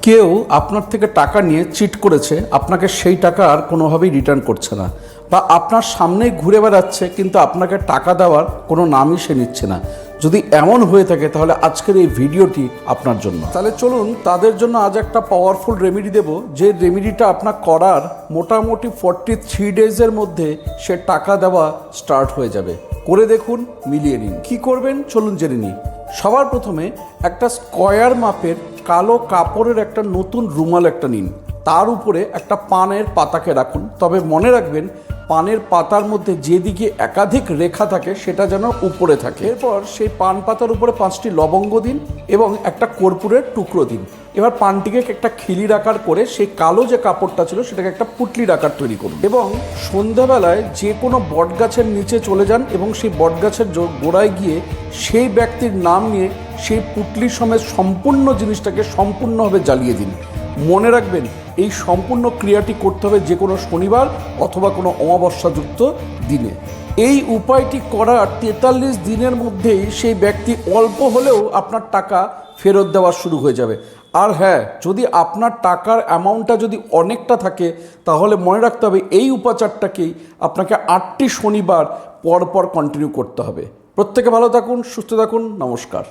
কেউ আপনার থেকে টাকা নিয়ে চিট করেছে, আপনাকে সেই টাকা আর কোনোভাবেই রিটার্ন করছে না, বা আপনার সামনেই ঘুরে বেড়াচ্ছে কিন্তু আপনাকে টাকা দেওয়ার কোনো নামই সে নিচ্ছে না। যদি এমন হয়ে থাকে তাহলে আজকের এই ভিডিওটি আপনার জন্য। তাহলে চলুন তাদের জন্য আজ একটা পাওয়ারফুল রেমেডি দেব, যে রেমেডিটা আপনার করার মোটামুটি 43 ডেজের মধ্যে সে টাকা দেওয়া স্টার্ট হয়ে যাবে। করে দেখুন, মিলিয়ে নিন। কী করবেন চলুন জেনে নিই। সবার প্রথমে একটা স্কয়ার মাপের কালো কাপড়ের একটা নতুন রুমাল একটা নিন, তার উপরে একটা পানের পাতাকে রাখুন। তবে মনে রাখবেন, পানের পাতার মধ্যে যেদিকে একাধিক রেখা থাকে সেটা যেন উপরে থাকে। এরপর সেই পান পাতার উপরে 5টি লবঙ্গ দিন এবং একটা কর্পূরের টুকরো দিন। এবার পানটিকে একটা খিলির আকার করে সেই কালো যে কাপড়টা ছিল সেটাকে একটা পুটলির আকার তৈরি করুন এবং সন্ধ্যাবেলায় যে কোনো বটগাছের নিচে চলে যান এবং সেই বটগাছের গোড়ায় গিয়ে সেই ব্যক্তির নাম নিয়ে সেই পুটলির সমেত সম্পূর্ণ জিনিসটাকে সম্পূর্ণভাবে জ্বালিয়ে দিন। মনে রাখবেন, এই সম্পূর্ণ ক্রিয়াটি করতে হবে যে কোনো শনিবার অথবা কোনো অমাবস্যাযুক্ত দিনে। এই উপায়টি করার 43 দিনের মধ্যেই সেই ব্যক্তি অল্প হলেও আপনার টাকা ফেরত দেওয়া শুরু হয়ে যাবে। আর হ্যাঁ, যদি আপনার টাকার অ্যামাউন্টটা যদি অনেকটা থাকে তাহলে মনে রাখতে হবে এই উপাচারটাকেই আপনাকে 8টি শনিবার পর পর কন্টিনিউ করতে হবে। প্রত্যেকে ভালো থাকুন, সুস্থ থাকুন, নমস্কার।